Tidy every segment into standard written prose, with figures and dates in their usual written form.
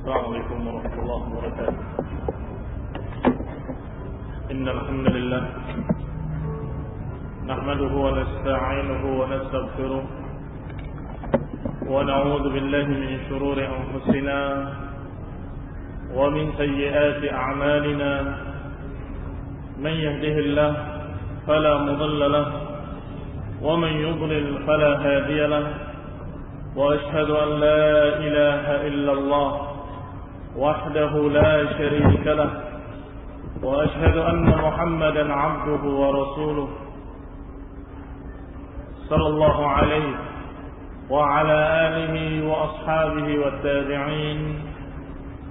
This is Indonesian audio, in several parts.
السلام عليكم ورحمة الله وبركاته. إن الحمد لله نحمده ونستعينه ونستغفره ونعوذ بالله من شرور أنفسنا ومن سيئات أعمالنا. من يهده الله فلا مضل له ومن يضلل فلا هادي له. وأشهد أن لا إله إلا الله وحده لا شريك له. وأشهد أن محمدا عبده ورسوله صلى الله عليه وعلى آله وأصحابه والتابعين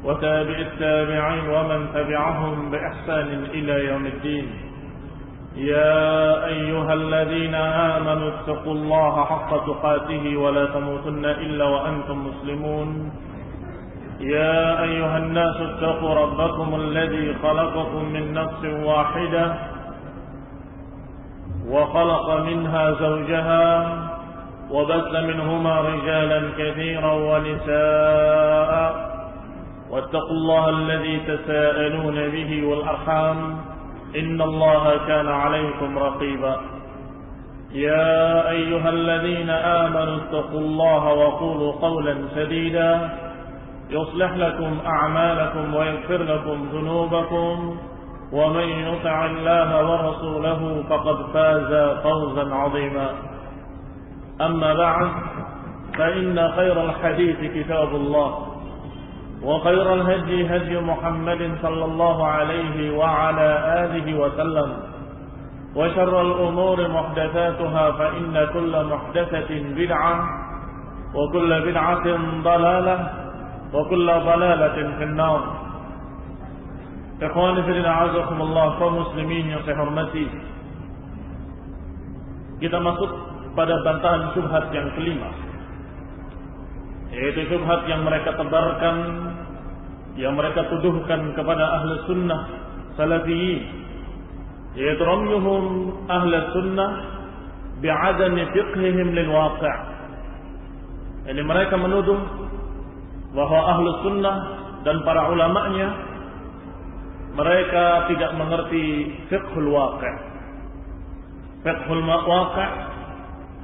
وتابع التابعين ومن تبعهم بإحسان إلى يوم الدين. يا أيها الذين آمنوا اتقوا الله حق تقاته ولا تموتن إلا وأنتم مسلمون. يا أيها الناس اتقوا ربكم الذي خلقكم من نفس واحدة وخلق منها زوجها وبث منهما رجالا كثيرا ونساء واتقوا الله الذي تساءلون به والأرحام إن الله كان عليكم رقيبا. يا أيها الذين آمنوا اتقوا الله وقولوا قولا سديدا يصلح لكم أعمالكم ويغفر لكم ذنوبكم ومن يطع الله ورسوله فقد فاز فوزا عظيما. أما بعد فإن خير الحديث كتاب الله وخير الهدي هدي محمد صلى الله عليه وعلى آله وسلم وشر الأمور محدثاتها فإن كل محدثة بدعة وكل بدعة ضلالة وكل ضلالة في النار. Ikhwani fillah a'azakumullah, kaum muslimin yang saya hormati. Kita masuk pada bantahan syubhat yang kelima, yaitu syubhat yang mereka tebarkan, yang mereka tuduhkan kepada ahli sunnah salafiyin, yaitu ramyuhum ahli sunnah bi'adami fiqhihim lil waqi'. Ini mereka menuduh bahwa ahli sunnah dan para ulama'nya mereka tidak mengerti fiqhul waqi'. Fiqhul waqi'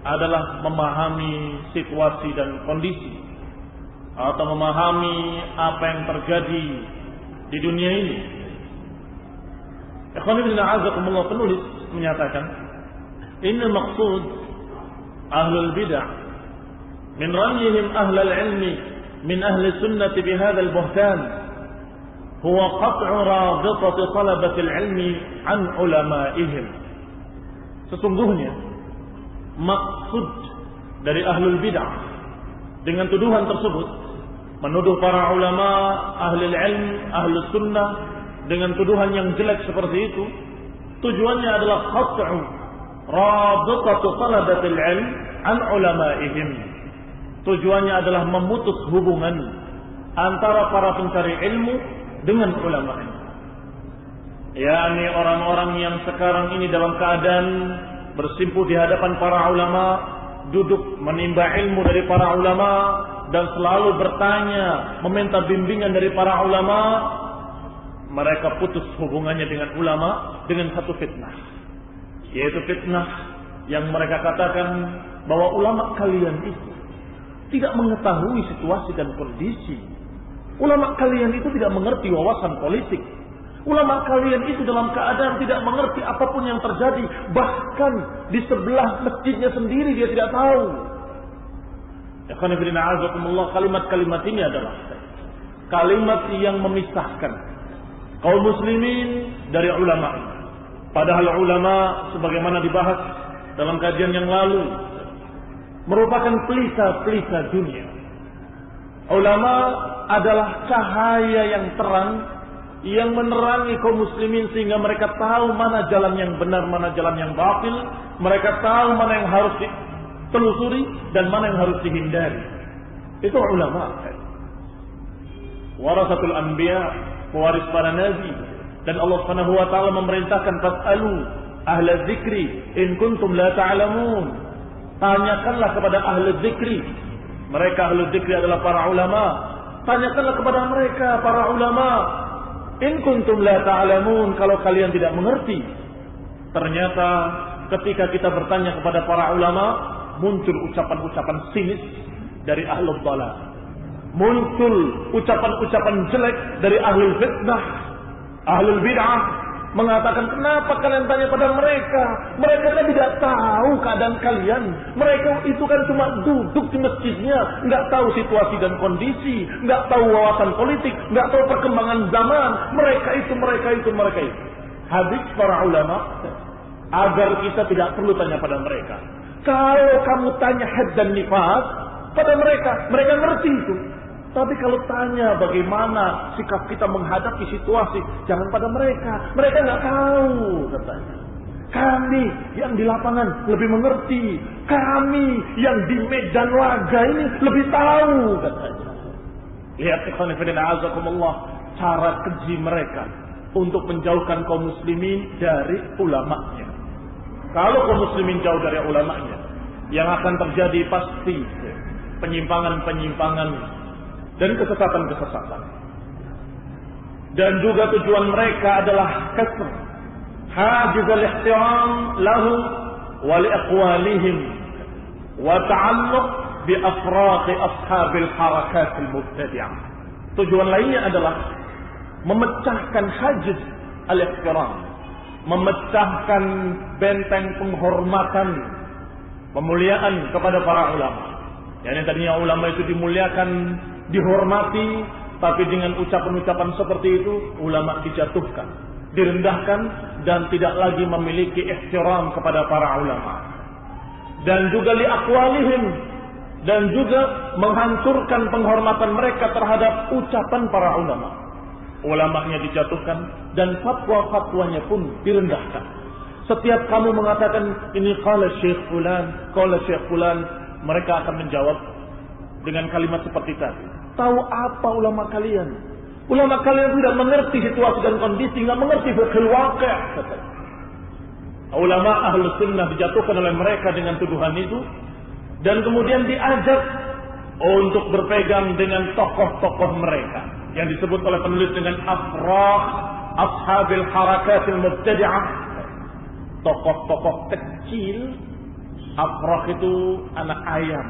adalah memahami situasi dan kondisi, atau memahami apa yang terjadi di dunia ini. Ikhwan fillah a'azakumullah, penulis menyatakan, innal maqsud ahlul bid'ah min ramyihim ahlal ilmi min ahli sunnati bihadzal buhtan huwa qat'u rabitati talabatil ilmi an ulama'ihim. Sesungguhnya maksud dari ahlul bid'ah dengan tuduhan tersebut, menuduh para ulama, ahli ilm, ahli sunnah dengan tuduhan yang jelek seperti itu, tujuannya adalah qat'u rabitati talabatil ilm an ulama'ihim. Tujuannya adalah memutus hubungan antara para pencari ilmu dengan ulama. yakni orang-orang yang sekarang ini dalam keadaan bersimpuh di hadapan para ulama, duduk menimba ilmu dari para ulama dan selalu bertanya, meminta bimbingan dari para ulama. Mereka putus hubungannya dengan ulama dengan satu fitnah, yaitu fitnah yang mereka katakan bahwa ulama kalian itu tidak mengetahui situasi dan kondisi. Ulama kalian itu tidak mengerti wawasan politik. Ulama kalian itu dalam keadaan tidak mengerti apapun yang terjadi. Bahkan di sebelah masjidnya sendiri dia tidak tahu. Kalimat-kalimat ini adalah kalimat yang memisahkan kaum muslimin dari ulama. Padahal ulama sebagaimana dibahas dalam kajian yang lalu merupakan pelita-pelita dunia. Ulama adalah cahaya yang terang yang menerangi kaum muslimin sehingga mereka tahu mana jalan yang benar, mana jalan yang batil. Mereka tahu mana yang harus ditelusuri dan mana yang harus dihindari. Itu ulama. Warasatul anbiya, pewaris para nabi. Dan Allah Subhanahu wa taala memerintahkan fas'alu ahla dzikri in kuntum la ta'lamun. Tanyakanlah kepada ahli dzikri. Mereka ahli dzikri adalah para ulama. Tanyakanlah kepada mereka, para ulama. In kuntum la ta'lamun, kalau kalian tidak mengerti. Ternyata ketika kita bertanya kepada para ulama, muncul ucapan-ucapan sinis dari ahlul dhalal. Muncul ucapan-ucapan jelek dari ahlul fitnah, ahlul bid'ah, mengatakan, kenapa kalian tanya pada mereka? Mereka kan tidak tahu keadaan kalian. Mereka itu kan cuma duduk di masjidnya, nggak tahu situasi dan kondisi, nggak tahu wawasan politik, nggak tahu perkembangan zaman. Mereka itu. Habis para ulama, agar kita tidak perlu tanya pada mereka. Kalau kamu tanya had dan nifas pada mereka ngerti itu. Tapi kalau tanya bagaimana sikap kita menghadapi situasi, jangan pada mereka. Mereka nggak tahu, katanya. Kami yang di lapangan lebih mengerti. Kami yang di medan laga ini lebih tahu, katanya. Lihat ikhwan fillah azakumullah, cara keji mereka untuk menjauhkan kaum muslimin dari ulamanya. Kalau kaum muslimin jauh dari ulamanya, yang akan terjadi pasti penyimpangan-penyimpangan dan kesesatan-kesesatan. Dan juga tujuan mereka adalah kasr hajizul ihtiram lahu wa li aqwalihim wa ta'alluq bi afraq ashabil harakat al mubtadi'ah. Tujuan lainnya adalah memecahkan hajiz al-ihtiram, memecahkan benteng penghormatan, pemuliaan kepada para ulama. Yang tadinya ulama itu dimuliakan, dihormati, tapi dengan ucapan-ucapan seperti itu ulama dijatuhkan, direndahkan, dan tidak lagi memiliki ihtiram kepada para ulama. Dan juga li aqwalihim, dan juga menghancurkan penghormatan mereka terhadap ucapan para ulama. Ulamanya dijatuhkan dan fatwa-fatwanya pun direndahkan. Setiap kamu mengatakan ini qala Syekh fulan, mereka akan menjawab dengan kalimat seperti tadi. Tahu apa ulama kalian? Ulama kalian tidak mengerti situasi dan kondisi, tidak mengerti fiqhul waqi'. Ulama ahlu sunnah dijatuhkan oleh mereka dengan tuduhan itu, dan kemudian diajak untuk berpegang dengan tokoh-tokoh mereka yang disebut oleh penulis dengan afrah ashabil harakatil mubtadi'ah. Tokoh-tokoh kecil. Afrah itu anak ayam,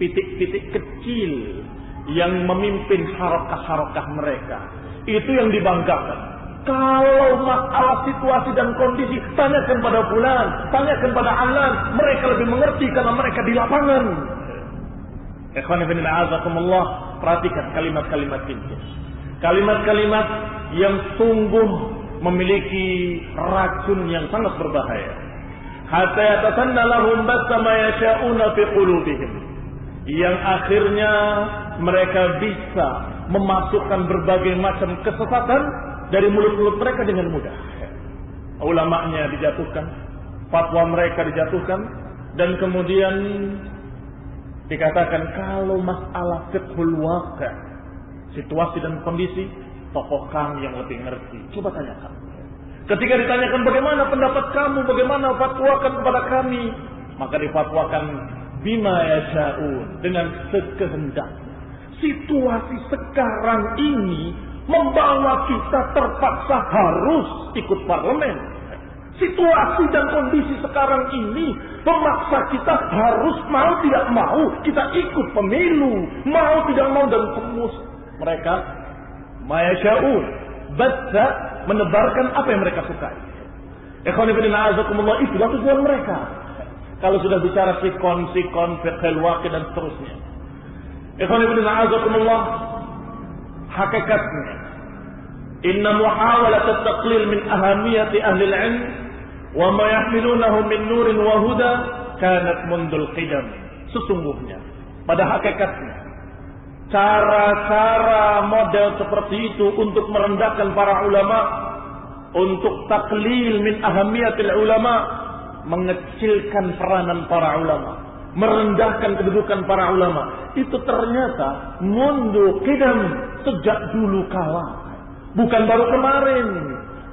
pitik-pitik kecil yang memimpin harakah-harakah mereka. Itu yang dibanggakan. Kalau masalah situasi dan kondisi, tanyakan pada fulan, tanyakan pada alan. Mereka lebih mengerti karena mereka di lapangan. Ikhwan fillah azakumullah, perhatikan kalimat-kalimat ini. Kalimat-kalimat yang sungguh memiliki racun yang sangat berbahaya. Hatta yatasanna lahum basta ma yasha'una fi qulubihim. Yang akhirnya mereka bisa memasukkan berbagai macam kesesatan dari mulut-mulut mereka dengan mudah. Ulamanya dijatuhkan, fatwa mereka dijatuhkan, dan kemudian dikatakan kalau masalah fiqhul waqi', situasi dan kondisi, tokoh kami yang lebih ngerti. Coba tanyakan. Ketika ditanyakan bagaimana pendapat kamu, bagaimana fatwakan kepada kami, maka difatwakan bima yasha'un, dengan sekehendak. Situasi sekarang ini membawa kita terpaksa harus ikut parlemen. Situasi dan kondisi sekarang ini memaksa kita harus mau tidak mau kita ikut pemilu, mau tidak mau, dan tembus mereka mayasha'un, baca menebarkan apa yang mereka sukai. Ikhwan fillah azakumullah, itulah tujuan mereka. Kalau sudah bicara sikon, fiqhul waqi' dan seterusnya. Ikhwan fillah azakumullah, hakikatnya inna muhawalat at-taqlil min ahamiyati ahli al-'ilm wa ma yahmilunahu min nurin wa huda kanat mundul qidam. Sesungguhnya pada hakikatnya cara-cara model seperti itu untuk merendahkan para ulama, untuk taklil min ahamiyatil ulama, mengecilkan peranan para ulama, merendahkan kedudukan para ulama, itu ternyata mundu qidam, sejak dulu kala. Bukan baru kemarin,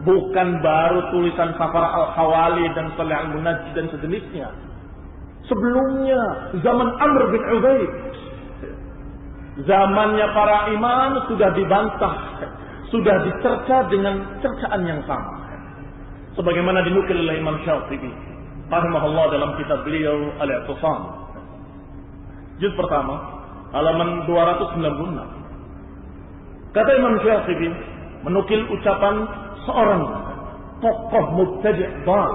bukan baru tulisan Safar al-Hawali dan Salih al-Munajjid dan sejenisnya. Sebelumnya zaman Amr bin Ubaid, Zamannya para imam sudah dibantah, sudah dicerca dengan cercaan yang sama. Sebagaimana dinukil oleh Imam Syafi'i rahimahullah dalam kitab beliau Al-I'tisam. Juz pertama, halaman 296. Kata Imam Syafi'i menukil ucapan seorang tokoh mubtadi' dhal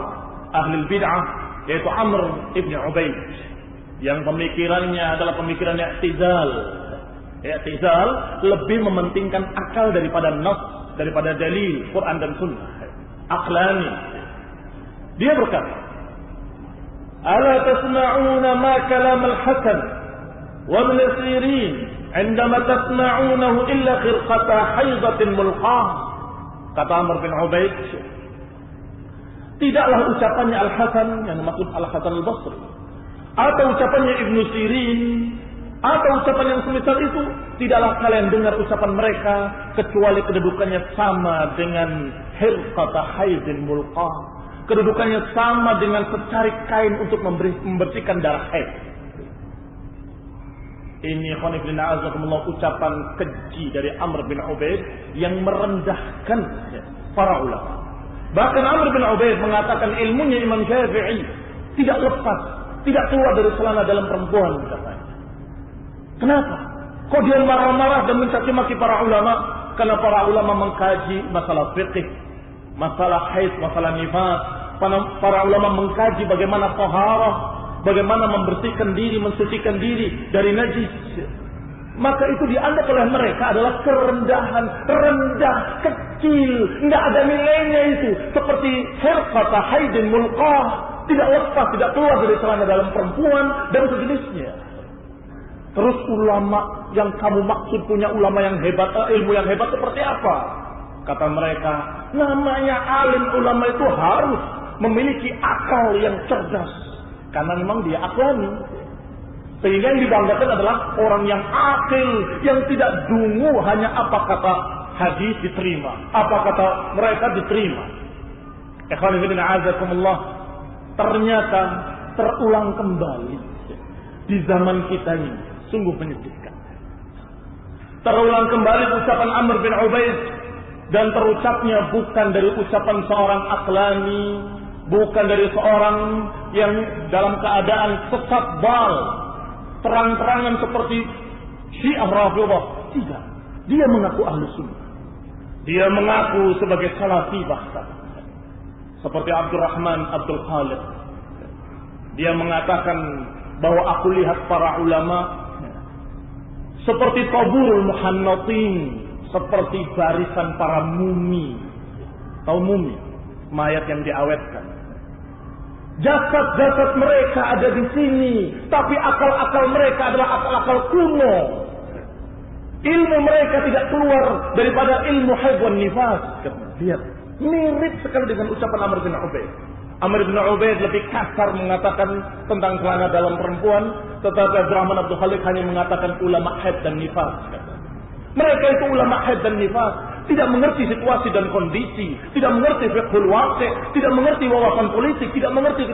ahli bid'ah, yaitu Amr ibn Ubaid, yang pemikirannya adalah pemikiran i'tizal. I'tizal lebih mementingkan akal daripada nas, daripada dalil Quran dan Sunnah. Aqlani. Dia berkata, "Ala tasma'una ma kalam al-Hasan wa Ibn Sirin 'indama tasma'unahu illa khirqata haidatin mulqah." Kata Amr bin Ubaid, tidaklah ucapannya Al-Hasan, yang dimaksud Al-Hasan Al-Basri, atau ucapannya Ibn Sirin, atau ucapan yang semisal itu, tidaklah kalian dengar ucapan mereka kecuali kedudukannya sama dengan hirqata haidin mulqah, kedudukannya sama dengan secarik kain untuk membersihkan darah haid. Ini khonifin a'azakumullah ucapan keji dari Amr bin Ubaid yang merendahkan para ulama. Bahkan Amr bin Ubaid mengatakan ilmunya Imam Syafi'i tidak lepas, tidak keluar dari celana dalam perempuan, katanya. Kenapa? Kok dia marah-marah dan mencaci maki para ulama? Karena para ulama mengkaji masalah fikih, masalah haid, masalah nifas. Para ulama mengkaji bagaimana taharah, bagaimana membersihkan diri, mensucikan diri dari najis. Maka itu dianggap oleh mereka adalah kerendahan, rendah, kecil, tidak ada nilainya itu. Seperti hirqata haidin mulqah, tidak lepas, tidak keluar dari celana dalam perempuan dan sejenisnya. Terus ulama yang kamu maksud punya ulama yang hebat, ilmu yang hebat seperti apa? Kata mereka, namanya alim ulama itu harus memiliki akal yang cerdas. Karena memang dia aklani. Sehingga yang dibanggakan adalah orang yang akil, yang tidak dungu hanya apa kata hadis diterima, apa kata mereka diterima. Ikhwan fillah a'azakumullah, ternyata terulang kembali di zaman kita ini. Sungguh menyedihkan. Terulang kembali ucapan Amr bin Ubaid, dan terucapnya bukan dari ucapan seorang aqlani, bukan dari seorang yang dalam keadaan sesat bal, terang-terangan seperti Syiah Rafidhah. Tidak. Dia mengaku ahli sunnah. Dia mengaku sebagai salafi bahkan. Seperti Abdurrahman Abdul Khalid. Dia mengatakan bahwa aku lihat para ulama seperti taburul muhannatin, seperti barisan para mumi. Tahu mumi? Mayat yang diawetkan. Jasad-jasad mereka ada di sini, tapi akal-akal mereka adalah akal-akal kuno. Ilmu mereka tidak keluar daripada ilmu haid wan nifas. Lihat, mirip sekali dengan ucapan Amr bin Ubaid. Amr bin Ubaid lebih kasar mengatakan tentang celana dalam perempuan, tetapi Abdurrahman Abdul Khalid hanya mengatakan ulama haid dan nifas. Mereka itu ulama haid dan nifas, tidak mengerti situasi dan kondisi, tidak mengerti fiqhul waqi', tidak mengerti wawasan politik, tidak mengerti.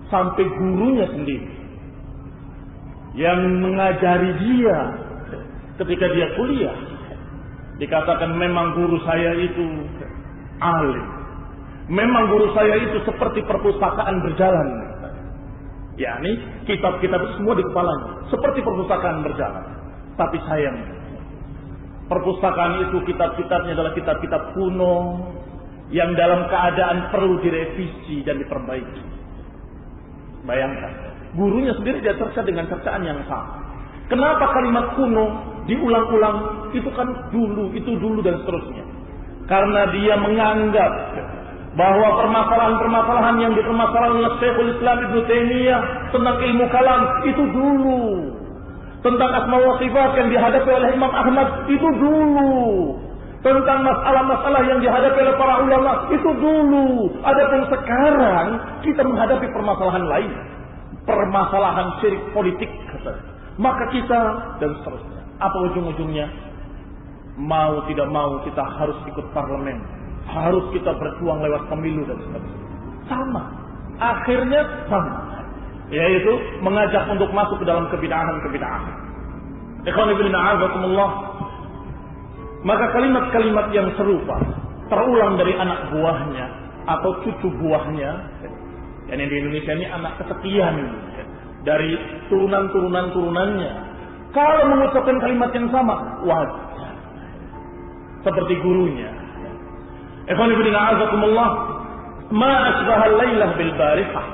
Sampai gurunya sendiri yang mengajari dia ketika dia kuliah dikatakan memang guru saya itu alim. Memang guru saya itu seperti perpustakaan berjalan. yakni kitab-kitab semua di kepalanya, seperti perpustakaan berjalan. Tapi sayang, perpustakaan itu kitab-kitabnya adalah kitab-kitab kuno yang dalam keadaan perlu direvisi dan diperbaiki. Bayangkan, gurunya sendiri dia cerca dengan cercaan yang sama. Kenapa kalimat kuno diulang-ulang? Itu kan dulu, itu dulu dan seterusnya. Karena dia menganggap bahwa permasalahan-permasalahan yang dipermasalahkan oleh Syekhul Islam Ibn Taimiyah tentang ilmu kalam itu dulu. Tentang asma wa sifat yang dihadapi oleh Imam Ahmad itu dulu. Tentang masalah-masalah yang dihadapi oleh para ulama itu dulu. Adapun sekarang kita menghadapi permasalahan lain, permasalahan syirik politik, maka kita dan seterusnya. Apa ujung-ujungnya? Mau tidak mau kita harus ikut parlemen, harus kita berjuang lewat pemilu dan seterusnya. Sama, akhirnya sama, yaitu mengajak untuk masuk ke dalam kebid'ahan. Ikhwan fillah a'azakumullah. Maka kalimat-kalimat yang serupa terulang dari anak buahnya atau cucu buahnya. Dan di Indonesia ini anak kesekian dari turunan-turunannya. Kalau mengucapkan kalimat yang sama, wajar. Seperti gurunya. Ikhwan fillah a'azakumullah. Ma asbahal lailah bil barihah.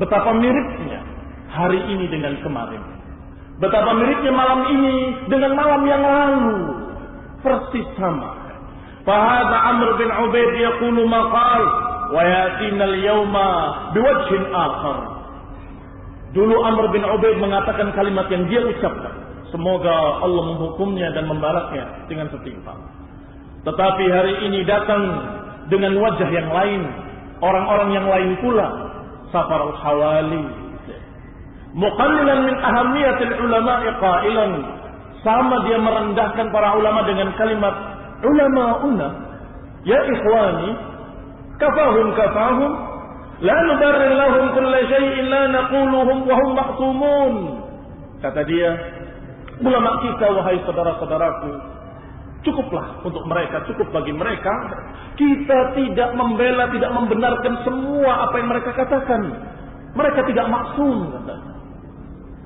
Betapa miripnya hari ini dengan kemarin. Betapa miripnya malam ini dengan malam yang lalu. Persis sama. Fahadha Amr bin Ubaid yaqulu ma qala wa yatina al-yawma biwajhin akhar. Dulu Amr bin Ubaid mengatakan kalimat yang dia ucapkan. Semoga Allah menghukumnya dan membalasnya dengan setimpal. Tetapi hari ini datang dengan wajah yang lain. Orang-orang yang lain pula. Safar al-hawali. Muqallilan min ahamiyatil ulama'i qailan. Sama dia merendahkan para ulama dengan kalimat ulama'una. Ya ikhwani. Kafahum. La nubarrir lahum kulla syai'in la naquluhum wa hum ma'sumun. Kata dia, ulama kita wahai saudara-saudaraku, cukuplah untuk mereka, cukup bagi mereka. Kita tidak membela, tidak membenarkan semua apa yang mereka katakan. Mereka tidak maksum, katanya.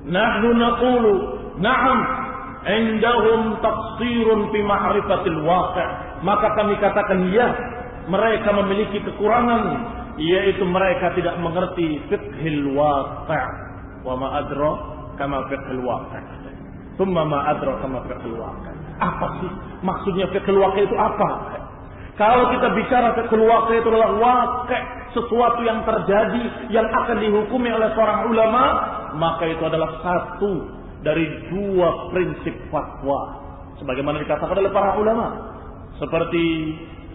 Nahnu naqulu, na'am, indahum taqsirun fi ma'rifatil waqi'. Maka kami katakan ya, mereka memiliki kekurangan, yaitu mereka tidak mengerti fiqhil waqi'. Wa ma adra kama fiqhil waqi'. Thumma ma adra kama fiqhil waqi'. Apa sih maksudnya fiqhul waqi' itu apa? Kalau kita bicara fiqhul waqi' itu adalah waqi', sesuatu yang terjadi yang akan dihukumi oleh seorang ulama, maka itu adalah satu dari dua prinsip fatwa sebagaimana dikatakan oleh para ulama. Seperti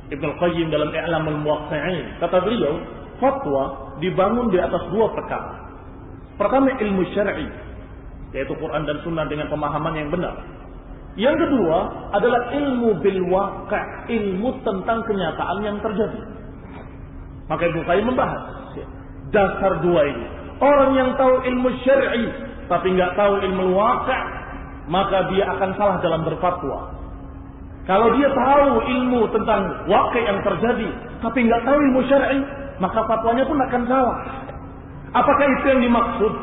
Ibnu Qayyim dalam I'lamul Muwaqqi'in, kata beliau, fatwa dibangun di atas dua perkara. Pertama ilmu syar'i, yaitu Quran dan Sunnah dengan pemahaman yang benar. Yang kedua adalah ilmu bil waqi', ilmu tentang kenyataan yang terjadi. Maka Ibnu Qayyim membahas dasar dua ini. Orang yang tahu ilmu syar'i tapi enggak tahu ilmu waqi', maka dia akan salah dalam berfatwa. Kalau dia tahu ilmu tentang waqi' yang terjadi tapi enggak tahu ilmu syar'i, maka fatwanya pun akan salah. Apakah itu yang dimaksud?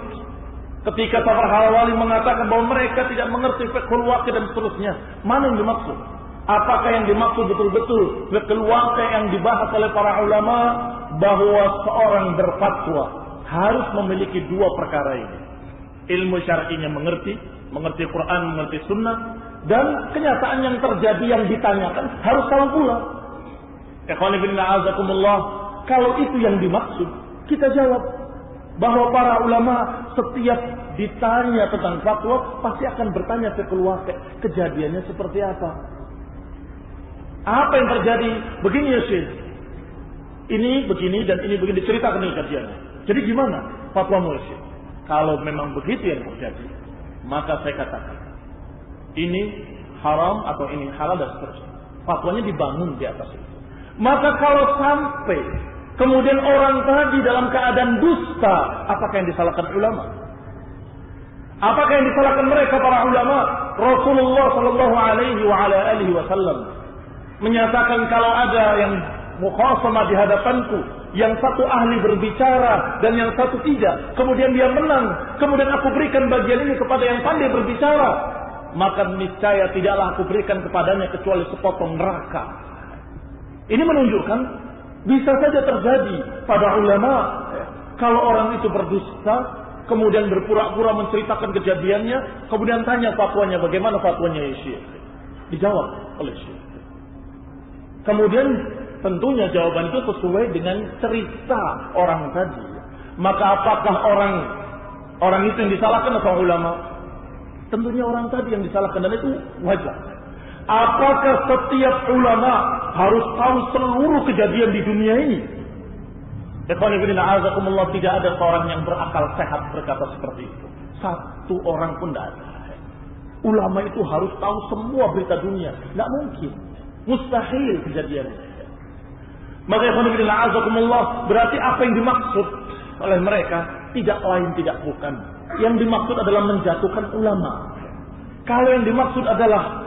Ketika Safar Hawali mengatakan bahwa mereka tidak mengerti fiqhul waqi' dan seterusnya, mana yang dimaksud? Apakah yang dimaksud betul-betul fiqhul waqi' yang dibahas oleh para ulama, bahwa seorang berfatwa harus memiliki dua perkara ini. Ilmu syar'inya mengerti Quran, mengerti sunnah, dan kenyataan yang terjadi yang ditanyakan harus tahu pula. Ikhwan fillah a'azakumullah, kalau itu yang dimaksud, kita jawab bahwa para ulama setiap ditanya tentang fatwa pasti akan bertanya fiqhul waqi', kejadiannya seperti apa? Apa yang terjadi? Begini ya Syekh, ini begini dan ini begini, diceritakan ini kejadiannya. Jadi gimana fatwamu ya Syekh? Kalau memang begitu yang terjadi, maka saya katakan ini haram atau ini halal dan seterusnya. Fatwanya dibangun di atas itu. Maka kalau sampai kemudian orang tadi dalam keadaan dusta, apakah yang disalahkan ulama? Apakah yang disalahkan mereka para ulama? Rasulullah sallallahu alaihi wasallam menyatakan kalau ada yang mukhasamah di hadapanku, yang satu ahli berbicara dan yang satu tidak, kemudian dia menang, kemudian aku berikan bagian ini kepada yang pandai berbicara, maka niscaya tidaklah aku berikan kepadanya kecuali sepotong neraka. Ini menunjukkan bisa saja terjadi pada ulama kalau orang itu berdusta, kemudian berpura-pura menceritakan kejadiannya, kemudian tanya fatwanya, bagaimana fatwanya ya Syekh? Dijawab oleh Syekh. Kemudian tentunya jawaban itu sesuai dengan cerita orang tadi. Maka apakah orang itu yang disalahkan atau ulama? Tentunya orang tadi yang disalahkan, dan itu wajar. Apakah setiap ulama harus tahu seluruh kejadian di dunia ini? Ikhwan fillah a'azakumullah, tidak ada seorang yang berakal sehat berkata seperti itu. Satu orang pun tidak ada. Ulama itu harus tahu semua berita dunia. Tidak mungkin. Mustahil kejadiannya. Maka ikhwan fillah a'azakumullah, berarti apa yang dimaksud oleh mereka tidak lain tidak bukan. Yang dimaksud adalah menjatuhkan ulama. Kalau yang dimaksud adalah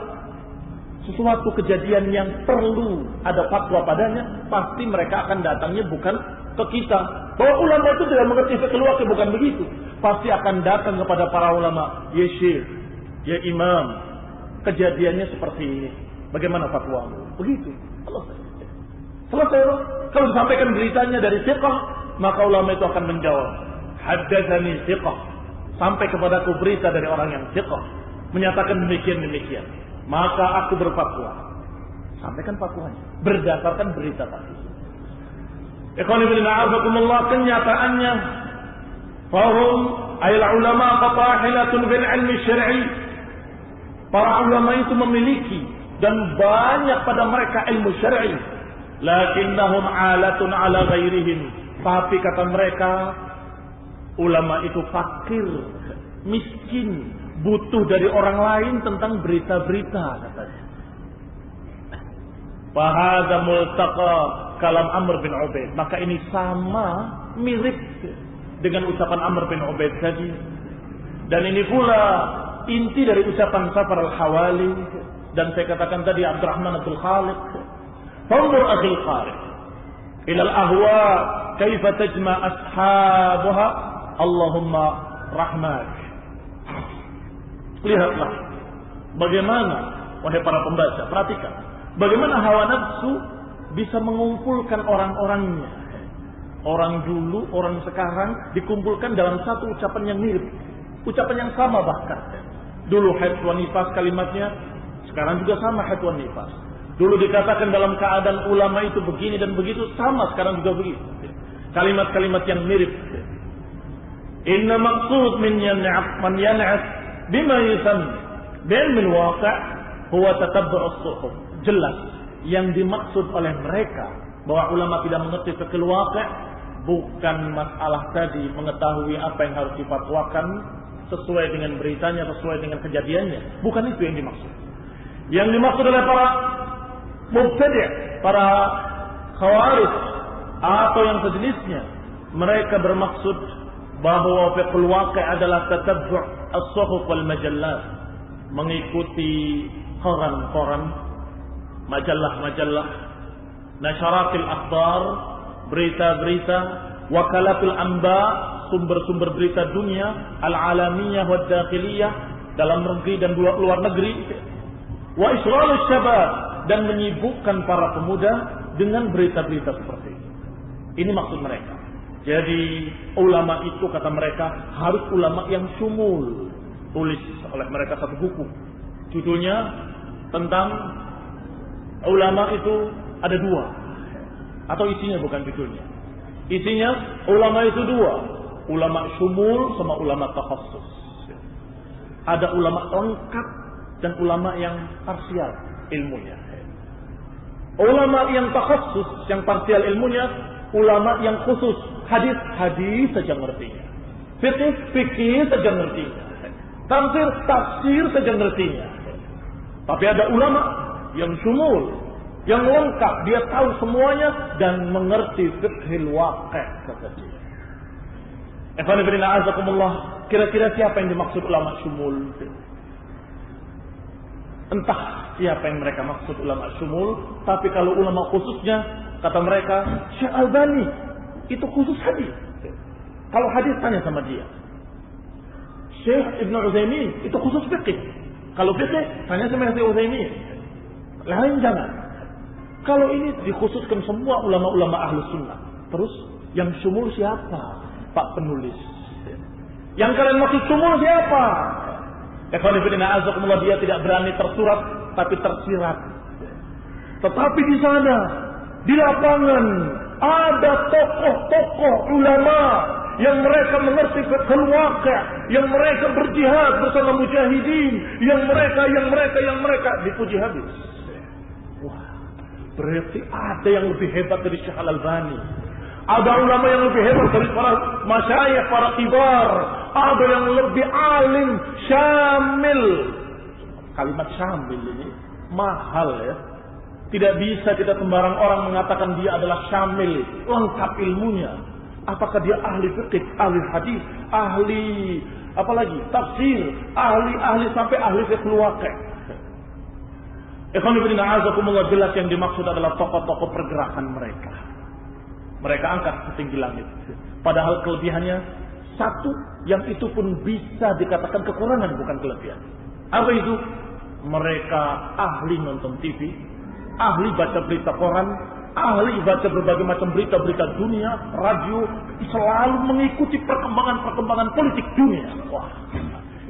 sesuatu kejadian yang perlu ada fatwa padanya, pasti mereka akan datangnya bukan ke kita. Bahwa ulama itu tidak mengerti fiqhul waqi, bukan begitu. Pasti akan datang kepada para ulama, ya syekh, ya imam, kejadiannya seperti ini. Bagaimana fatwamu? Begitu. Selesai. Kalau disampaikan beritanya dari fiqh, maka ulama itu akan menjawab, haddatsani fiqh. Sampai kepadaku berita dari orang yang fiqh, menyatakan demikian. Maka aku berfatwa. Sampaikan fatwanya berdasarkan berita tadi. Ikhwani fillah, azakumullah, kenyataannya fahum ayil ulama qatahilatun bil ilmi syar'i. Para ulama itu memiliki dan banyak pada mereka ilmu syar'i. Lakinnahum alatun ala ghairihim. Tapi kata mereka, ulama itu fakir, miskin, butuh dari orang lain tentang berita-berita, katanya. Fahadha multaqa kalam Amr bin Ubaid. Maka ini sama, mirip dengan ucapan Amr bin Ubaid tadi. Dan ini pula inti dari ucapan Safar al-Hawali. Dan saya katakan tadi Abdurrahman Abdul Khaliq. Fanzur akhil Khaliq ilal ahwa kaifa tajma ashabuha Allahumma rahmat. Lihatlah bagaimana, wahai para pembaca, perhatikan bagaimana hawa nafsu bisa mengumpulkan orang-orangnya. Orang dulu, orang sekarang dikumpulkan dalam satu ucapan yang mirip, ucapan yang sama bahkan. Dulu haid wan nifas kalimatnya, sekarang juga sama haid wan nifas. Dulu dikatakan dalam keadaan ulama itu begini dan begitu, sama sekarang juga begitu. Kalimat-kalimat yang mirip. Inna maqsud min man yan'as bima yusammi bil waqi' huwa tatabbu' as-suhuf. Jelas yang dimaksud oleh mereka bahwa ulama tidak mengerti fiqhul waqi' bukan masalah tadi mengetahui apa yang harus difatwakan sesuai dengan beritanya, sesuai dengan kejadiannya. Bukan itu yang dimaksud. Yang dimaksud oleh para mubtadi', para khawarij atau yang sejenisnya, mereka bermaksud bahwa fiqhul waqi' adalah tatabbu' as-suhuf wal majallat, mengikuti koran-koran, majalah-majallah, nasyaratil akhbar, berita-berita, wakalatul anba, sumber-sumber berita dunia, al-alamiyah wad dakhiliyah, dalam negeri dan luar negeri, wa isghalus syabab, dan menyibukkan para pemuda dengan berita-berita seperti ini. Ini maksud mereka. Jadi ulama itu kata mereka harus ulama yang syumul. Tulis oleh mereka satu buku, judulnya tentang ulama itu ada dua, atau isinya bukan judulnya. Isinya ulama itu dua, ulama syumul sama ulama takhassus. Ada ulama lengkap dan ulama yang parsial ilmunya. Ulama yang takhassus, yang parsial ilmunya, ulama yang khusus, hadis saja ngertinya, fikih saja ngertinya, tafsir saja ngertinya. Tapi ada ulama yang syumul, yang lengkap, dia tahu semuanya dan mengerti fiqhul waqi', kata dia. Ikhwan fillah azakumullah, kira-kira siapa yang dimaksud ulama syumul? Entah siapa yang mereka maksud ulama syumul, tapi kalau ulama khususnya, kata mereka, Syekh Albani itu khusus hadis. Kalau hadis tanya sama dia. Syekh Ibn Utsaimin itu khusus fikih. Kalau fikih tanya sama Syekh Utsaimin. Lain jangan. Kalau ini dikhususkan semua ulama-ulama ahlus sunnah. Terus yang syumul siapa? Pak penulis. Yang kalian maksud syumul siapa? Ikhwan fillah azakumullah, dia tidak berani tersurat tapi tersirat. Tetapi di sana, di lapangan, ada tokoh-tokoh ulama yang mereka mengerti fiqhul waqi', yang mereka berjihad bersama mujahidin, yang mereka dipuji habis. Wah, berarti ada yang lebih hebat dari Syekh Al-Albani. Ada ulama yang lebih hebat dari para masyayikh, para kibar. Ada yang lebih alim, syamil. Kalimat syamil ini mahal ya. Tidak bisa kita sembarang orang mengatakan dia adalah syamil, lengkap ilmunya. Apakah dia ahli fikih, ahli hadis, ahli apalagi tafsir, ahli-ahli sampai ahli fiqh waqi'. Ikhwan fillah azakumullah, jelas yang dimaksud adalah tokoh-tokoh pergerakan mereka. Mereka angkat setinggi langit. Padahal kelebihannya satu, yang itu pun bisa dikatakan kekurangan, bukan kelebihan. Apa itu? Mereka ahli nonton TV, ahli baca berita koran, ahli baca berbagai macam berita-berita dunia, radio, selalu mengikuti perkembangan-perkembangan politik dunia. Wah,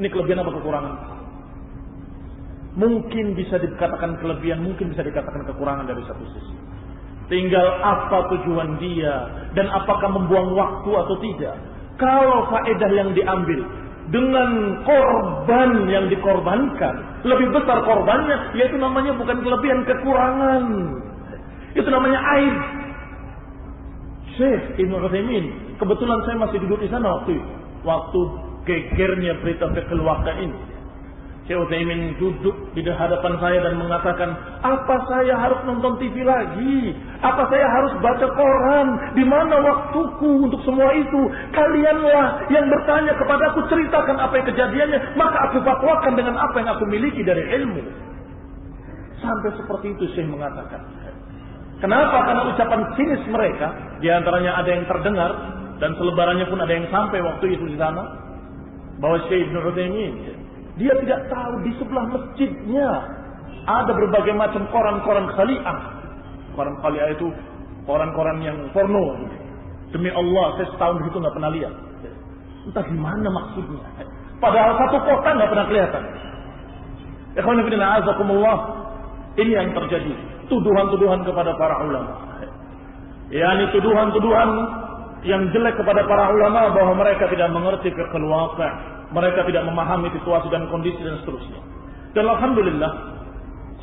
ini kelebihan apa kekurangan? Mungkin bisa dikatakan kelebihan, mungkin bisa dikatakan kekurangan dari satu sisi. Tinggal apa tujuan dia dan apakah membuang waktu atau tidak. Kalau faedah yang diambil dengan korban yang dikorbankan lebih besar korbannya, yaitu namanya bukan kelebihan, kekurangan. Itu namanya aib. Syekh Ibnu Utsaimin, kebetulan saya masih duduk di sana waktu gegernya berita fiqh waqi' ini. Syekh Utsaimin duduk di hadapan saya dan mengatakan, apa saya harus nonton TV lagi? Apa saya harus baca koran? Di mana waktuku untuk semua itu? Kalianlah yang bertanya kepadaku, ceritakan apa yang kejadiannya, maka aku fatwakan dengan apa yang aku miliki dari ilmu. Sampai seperti itu Syekh mengatakan. Kenapa? Karena ucapan sinis mereka, di antaranya ada yang terdengar dan selebarannya pun ada yang sampai waktu itu di sana, bahwa Syekh Ibnu Utsaimin, dia tidak tahu di sebelah masjidnya ada berbagai macam koran-koran khali'ah. Koran khali'ah itu koran-koran yang porno. Demi Allah, saya setahun itu nggak pernah lihat. Entah gimana maksudnya. Padahal satu kota nggak pernah kelihatan. Ikhwan fillah azakumullah, ini yang terjadi. Tuduhan-tuduhan kepada para ulama. yakni tuduhan-tuduhan yang jelek kepada para ulama bahwa mereka tidak mengerti fiqh waqi'. Mereka tidak memahami situasi dan kondisi dan seterusnya. Dan alhamdulillah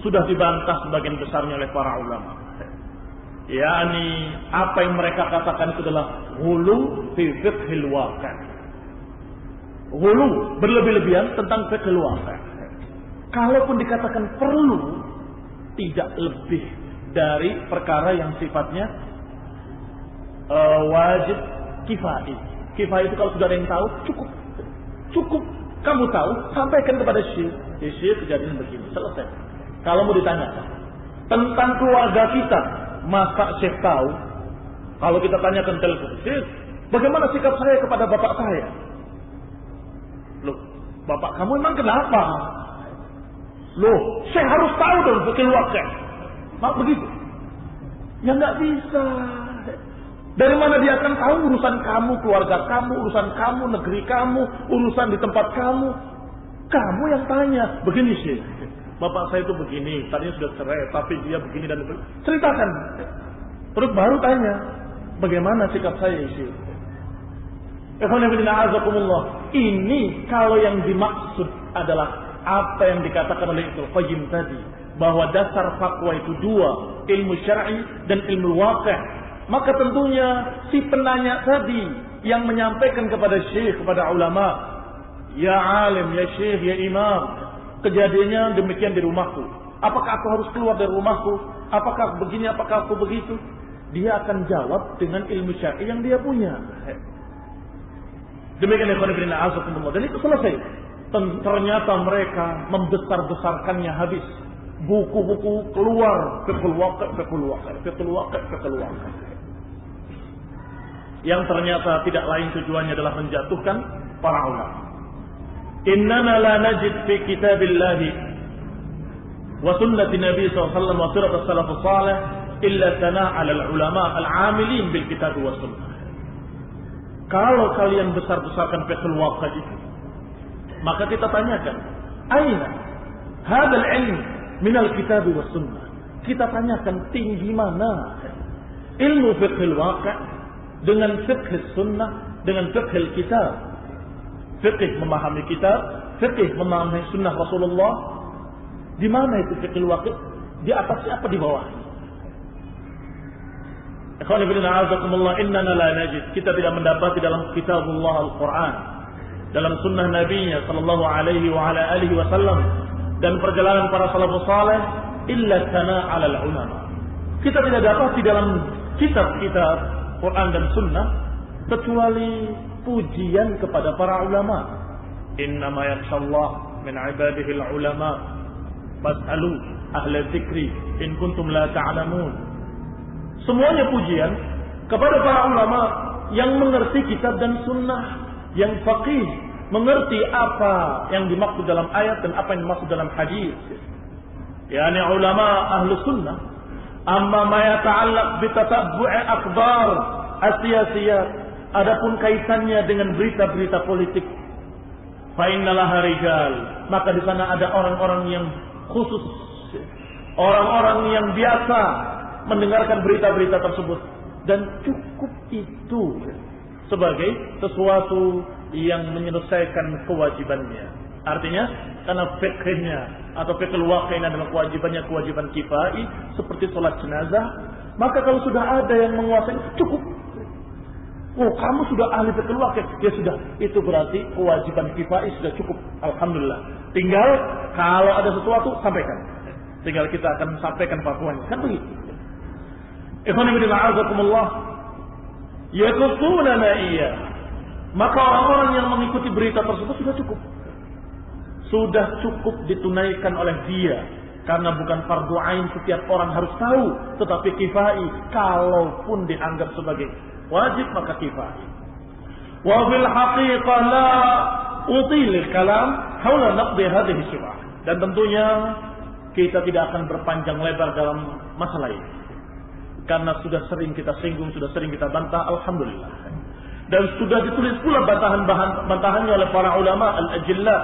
sudah dibantah sebagian besarnya oleh para ulama. yakni apa yang mereka katakan itu adalah ghulu fi fiqhil waqi'. Ghulu, berlebih-lebihan tentang fiqhil waqi'. Kalaupun dikatakan perlu, tidak lebih dari perkara yang sifatnya wajib kifai. Kifai itu kalau sudah ada yang tahu, cukup kamu tahu, sampaikan kepada syekh. Syekh kejadian begini, selesai. Kalau mau ditanyakan tentang keluarga kita, masa syekh tahu? Kalau kita tanyakan telepon, syekh, bagaimana sikap saya kepada bapak saya? Loh, bapak kamu emang kenapa? Loh, syekh harus tahu dong fikih waqi'. Mak begitu? Ya nggak bisa. Dari mana dia akan tahu urusan kamu, keluarga kamu, urusan kamu, negeri kamu, urusan di tempat kamu? Kamu yang tanya. Begini sih, bapak saya itu begini, tadinya sudah cerai, tapi dia begini dan begini. Ceritakan. Terus baru tanya, bagaimana sikap saya sih? Ini kalau yang dimaksud adalah apa yang dikatakan oleh Ibnu Qayyim tadi, bahwa dasar fatwa itu dua, ilmu syar'i dan ilmu waqi'. Maka tentunya si penanya tadi yang menyampaikan kepada syekh, kepada ulama, ya alim, ya syekh, ya imam, kejadiannya demikian di rumahku. Apakah aku harus keluar dari rumahku? Apakah begini, apakah aku begitu? Dia akan jawab dengan ilmu syar'i yang dia punya. Demikian ikhwan fillah azakumullah. Dan itu selesai. Ternyata mereka membesar-besarkannya habis. Buku-buku keluar, fiqhul waqi'. Yang ternyata tidak lain tujuannya adalah menjatuhkan para ulama. Innana la najid fi kitabillahi wa sunnati Nabi sallallahu alaihi wasallam wa surat as-salafus salih illa sana' 'ala al-ulama al-'amilin bil kitab wa sunnah. Kalau kalian besar-besarkan fiqhul waqi' itu, maka kita tanyakan, aina hadzal ilm min al-kitab wa sunnah? Kita tanyakan tinggi mana ilmu fiqhul waqi' dengan fiqh sunnah, dengan fiqh kitab. Fiqh memahami kitab, fiqh memahami sunnah Rasulullah. Di mana itu fiqh waqi'? Di atasnya apa di bawah? Ikhwan fillah a'azakumullah, innana la najid. Kita tidak mendapati dalam kitabullah Al-Quran, dalam sunnah Nabi-Nya sallallahu alaihi wa ala alihi wasallam, dan perjalanan para salafus saleh illa sana' 'ala al-ulama. Kita tidak dapati dalam kitab-kitab Quran dan Sunnah kecuali pujian kepada para ulama. Innama yakhshallah min ibadihi al-ulama. Fas'alu ahla dzikri in kuntum la ta'lamun. Semuanya pujian kepada para ulama yang mengerti kitab dan sunnah, yang faqih, mengerti apa yang dimaksud dalam ayat dan apa yang dimaksud dalam hadis. Yani ulama ahlu sunnah. Amma ma yata'allaq bi tatabbu'i akhbar as-siyasiyat, adapun kaitannya dengan berita-berita politik, fa innalaha rijal, maka di sana ada orang-orang yang khusus, orang-orang yang biasa mendengarkan berita-berita tersebut, dan cukup itu sebagai sesuatu yang menyelesaikan kewajibannya. Artinya karena fiqhnya atau fiqhul waqi' adalah kewajiban kifai seperti sholat jenazah, maka kalau sudah ada yang menguasai cukup. Oh, kamu sudah ahli fiqhul waqi', ya sudah, itu berarti kewajiban kifai sudah cukup. Alhamdulillah. Tinggal kalau ada sesuatu sampaikan. Tinggal kita akan sampaikan fatwanya. Kan begitu. Ikhwani fillah a'azakumullah. Yakutunana iya. Maka orang-orang yang mengikuti berita tersebut sudah cukup. Sudah cukup ditunaikan oleh dia. Karena bukan fardu ain setiap orang harus tahu, tetapi kifai. Kalaupun dianggap sebagai wajib maka kifai. Wa fil haqiqah la util kalam haula naqdi hadhihi syubhah. Dan tentunya kita tidak akan berpanjang lebar dalam masalah ini. Karena sudah sering kita singgung, sudah sering kita bantah, alhamdulillah. Dan sudah ditulis pula bantahannya oleh para ulama al-ajilla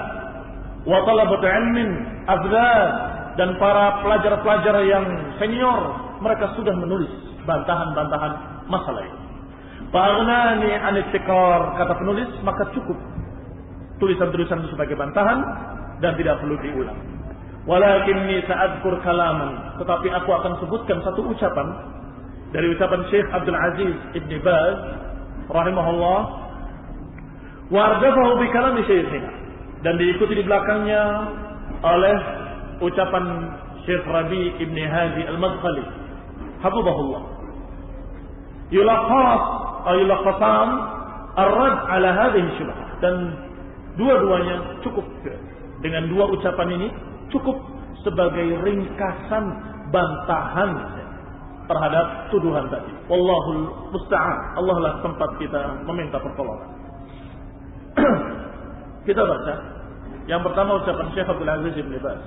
wa talabat ilmin afdal, dan para pelajar-pelajar yang senior, mereka sudah menulis bantahan-bantahan masalah ini. Fa'aghnani 'an ittikar, kata penulis, maka cukup tulisan-tulisan itu sebagai bantahan dan tidak perlu diulang. Walakinni sa'adkur kalaman, tetapi aku akan sebutkan satu ucapan dari ucapan Syekh Abdul Aziz Ibn Baz rahimahullah, wa ardafahu bi kalami syekhina, dan diikuti di belakangnya oleh ucapan Syekh Rabi Ibn Hadi Al-Madkhali hafizahullah. Yulaqqasan ar-rad ala hadhihi syubhah, dan dua-duanya cukup. Dengan dua ucapan ini cukup sebagai ringkasan bantahan terhadap tuduhan tadi. Wallahul musta'an. Allah lah tempat kita meminta pertolongan. Kita baca yang pertama ucapan Syekh Abdul Aziz Ibn Baz.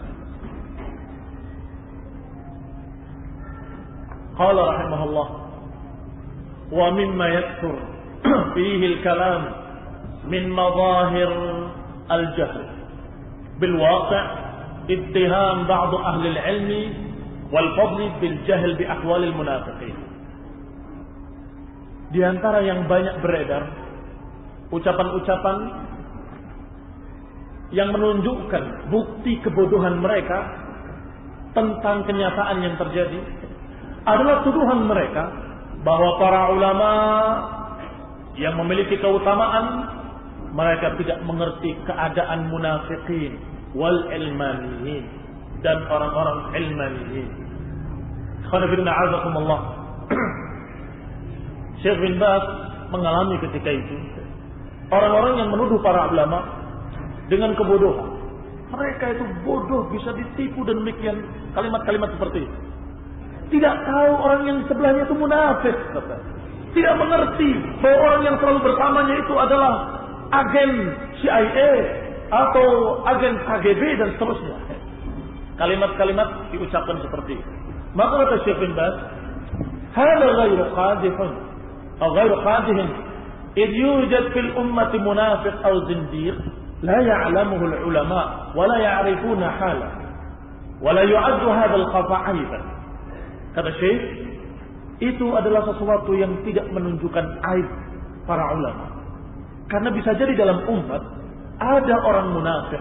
Qala rahimahullah, wa mimma yakthur fihi al-kalam min madahir al-jahl bil waqi' ittiham ba'd ahli al-'ilm wal fadl bil jahl bi ahwal al-munafiqin. Di antara yang banyak beredar ucapan-ucapan yang menunjukkan bukti kebodohan mereka tentang kenyataan yang terjadi adalah tuduhan mereka bahwa para ulama yang memiliki keutamaan, mereka tidak mengerti keadaan munafiqin wal ilmaniyin dan orang-orang ilmaniyin. Khonafidna azakumullah. Syekh bin Baz mengalami ketika itu orang-orang yang menuduh para ulama dengan kebodohan. Mereka itu bodoh, bisa ditipu dan demikian kalimat-kalimat seperti itu. Tidak tahu orang yang sebelahnya itu munafik. Tidak mengerti bahwa orang yang selalu bersamanya itu adalah agen CIA atau agen KGB dan seterusnya. Kalimat-kalimat diucapkan seperti itu. Maka kata Syekh bin Baz, "Hada ghairu qadhifun atau ghairu qadhin. Idh yujad fil ummati munafiq aw zindiq la ya'lamuhu al-ulama wa la ya'rifuna halahu wa la yu'addu hadha al-khata' aiban." Kata Syekh, itu adalah sesuatu yang tidak menunjukkan aib para ulama. Karena bisa jadi dalam umat ada orang munafik,